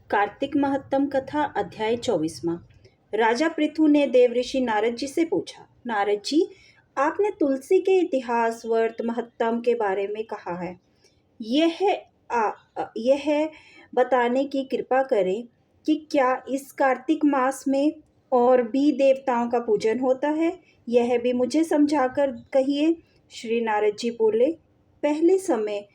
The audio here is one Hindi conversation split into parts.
कार्तिक महत्तम कथा अध्याय 24वां। राजा पृथु ने देवऋषि नारद जी से पूछा, नारद जी, आपने तुलसी के इतिहास वर्त महत्तम के बारे में कहा है। यह बताने की कृपा करें कि क्या इस कार्तिक मास में और भी देवताओं का पूजन होता है, यह भी मुझे समझाकर कहिए। श्री नारद जी बोले, पहले समय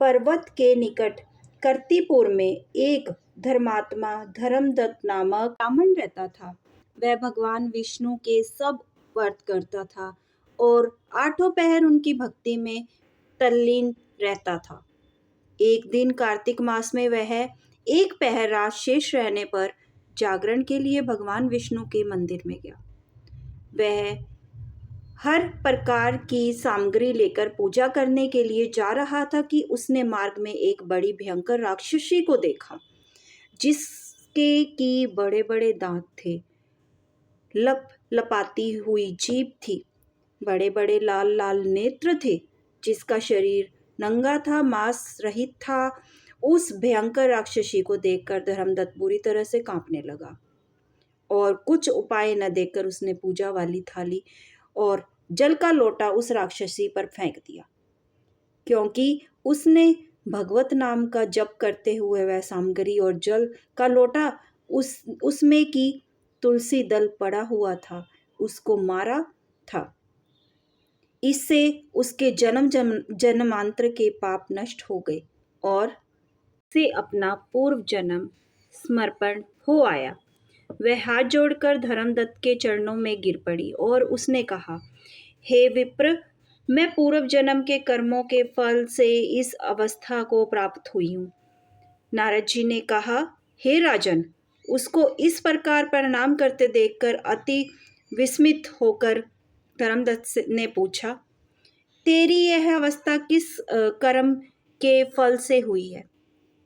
पर्वत के निकट कर्तिपुर में एक धर्मात्मा धर्मदत्त नामक ब्राह्मण रहता था। वह भगवान विष्णु के सब व्रत करता था और आठों पहर उनकी भक्ति में तल्लीन रहता था। एक दिन कार्तिक मास में वह एक पहर रात शेष रहने पर जागरण के लिए भगवान विष्णु के मंदिर में गया। वह हर प्रकार की सामग्री लेकर पूजा करने के लिए जा रहा था कि उसने मार्ग में एक बड़ी भयंकर राक्षसी को देखा, जिसके की बड़े बड़े दांत थे, लपाती हुई जीभ थी, बड़े बड़े लाल लाल नेत्र थे, जिसका शरीर नंगा था, मांस रहित था। उस भयंकर राक्षसी को देखकर धर्मदत्त बुरी तरह से कांपने लगा और कुछ उपाय न देखकर उसने पूजा वाली थाली और जल का लोटा उस राक्षसी पर फेंक दिया। क्योंकि उसने भगवत नाम का जप करते हुए वह सामग्री और जल का लोटा उसमें की तुलसी दल पड़ा हुआ था, उसको मारा था। इससे उसके जन्मांतर के पाप नष्ट हो गए और से अपना पूर्व जन्म समर्पण हो आया। वह हाथ जोड़कर धर्मदत्त के चरणों में गिर पड़ी और उसने कहा, हे विप्र, मैं पूर्व जन्म के कर्मों के फल से इस अवस्था को प्राप्त हुई हूँ। नारद जी ने कहा, हे राजन, उसको इस प्रकार प्रणाम करते देखकर अति विस्मित होकर धर्मदत्त ने पूछा, तेरी यह अवस्था किस कर्म के फल से हुई है?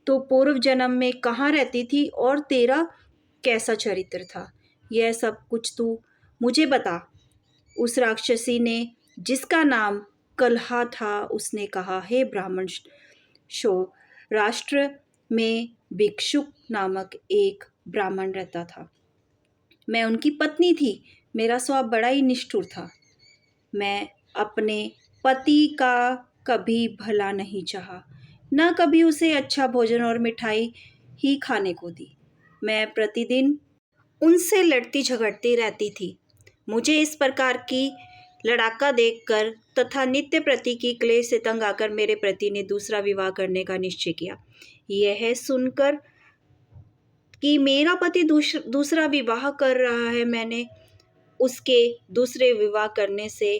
तू पूर्व जन्म में कहाँ रहती थी और तेरा कैसा चरित्र था? यह सब कुछ तू मुझे बता। उस राक्षसी ने, जिसका नाम कलहा था, उसने कहा, हे ब्राह्मण शो, राष्ट्र में भिक्षुक नामक एक ब्राह्मण रहता था। मैं उनकी पत्नी थी। मेरा स्वभाव बड़ा ही निष्ठुर था। मैं अपने पति का कभी भला नहीं चाहा, न कभी उसे अच्छा भोजन और मिठाई ही खाने को दी। मैं प्रतिदिन उनसे लड़ती झगड़ती रहती थी। मुझे इस प्रकार की लड़ाका देखकर तथा नित्य प्रति की क्लेश से तंग आकर मेरे पति ने दूसरा विवाह करने का निश्चय किया। यह सुनकर कि मेरा पति दूसरा विवाह कर रहा है, मैंने उसके दूसरे विवाह करने से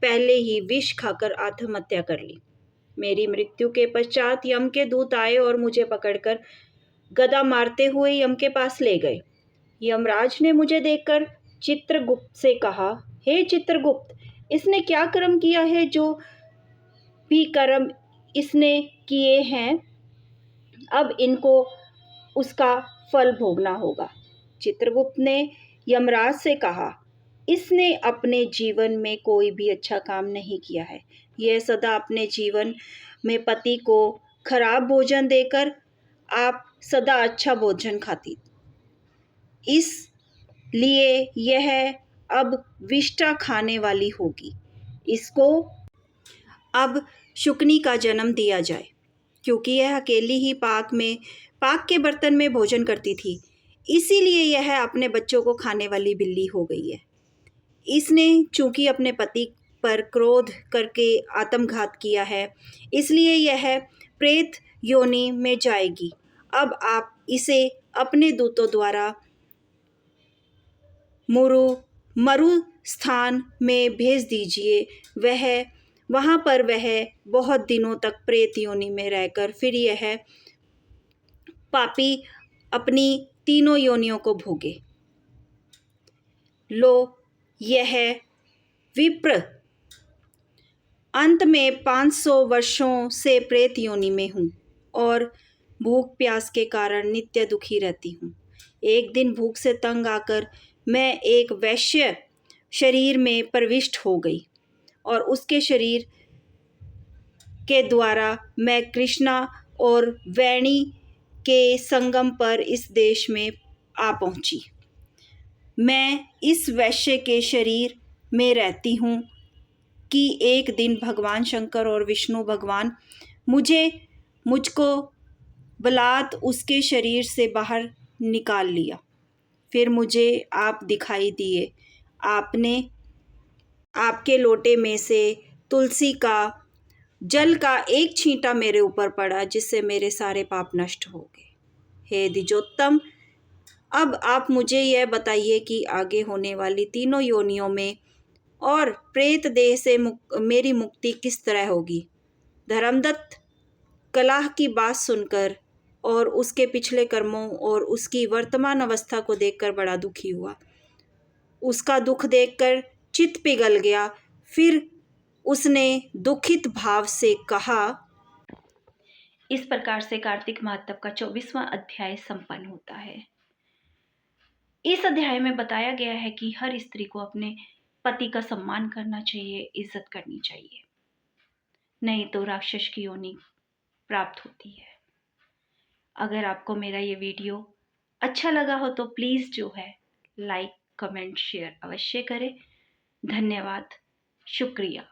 पहले ही विष खाकर आत्महत्या कर ली। मेरी मृत्यु के पश्चात यम के दूत आए और मुझे पकड़कर गदा मारते हुए यम के पास ले गए। यमराज ने मुझे देखकर चित्रगुप्त से कहा, हे चित्रगुप्त, इसने क्या कर्म किया है? जो भी कर्म इसने किए हैं, अब इनको उसका फल भोगना होगा। चित्रगुप्त ने यमराज से कहा, इसने अपने जीवन में कोई भी अच्छा काम नहीं किया है। यह सदा अपने जीवन में पति को खराब भोजन देकर आप सदा अच्छा भोजन खाती, इसलिए यह अब विष्ठा खाने वाली होगी। इसको अब शुकनी का जन्म दिया जाए, क्योंकि यह अकेली ही पाक के बर्तन में भोजन करती थी, इसीलिए यह अपने बच्चों को खाने वाली बिल्ली हो गई है। इसने चूंकि अपने पति पर क्रोध करके आत्मघात किया है, इसलिए यह प्रेत योनि में जाएगी। अब आप इसे अपने दूतों द्वारा मरु स्थान में भेज दीजिए। वहाँ पर वह बहुत दिनों तक प्रेत योनि में रहकर फिर यह पापी अपनी तीनों योनियों को भोगे। लो, यह विप्र अंत में 500 वर्षों से प्रेत योनि में हूँ और भूख प्यास के कारण नित्य दुखी रहती हूँ। एक दिन भूख से तंग आकर मैं एक वैश्य शरीर में प्रविष्ट हो गई और उसके शरीर के द्वारा मैं कृष्णा और वेणी के संगम पर इस देश में आ पहुंची। मैं इस वैश्य के शरीर में रहती हूँ कि एक दिन भगवान शंकर और विष्णु भगवान मुझको बलात् उसके शरीर से बाहर निकाल लिया। फिर मुझे आप दिखाई दिए। आपके लोटे में से तुलसी का जल का एक छींटा मेरे ऊपर पड़ा, जिससे मेरे सारे पाप नष्ट हो गए। हे द्विजोत्तम, अब आप मुझे यह बताइए कि आगे होने वाली तीनों योनियों में और प्रेत देह से मेरी मुक्ति किस तरह होगी। धर्मदत्त कलह की बात सुनकर और उसके पिछले कर्मों और उसकी वर्तमान अवस्था को देखकर बड़ा दुखी हुआ। उसका दुख देखकर चित्त पिघल गया। फिर उसने दुखित भाव से कहा। इस प्रकार से कार्तिक माहत्म्य का 24वां अध्याय संपन्न होता है। इस अध्याय में बताया गया है कि हर स्त्री को अपने पति का सम्मान करना चाहिए, इज्जत करनी चाहिए, नहीं तो राक्षस की योनि प्राप्त होती है। अगर आपको मेरा ये वीडियो अच्छा लगा हो तो प्लीज़ जो है लाइक, कमेंट, शेयर अवश्य करें। धन्यवाद, शुक्रिया।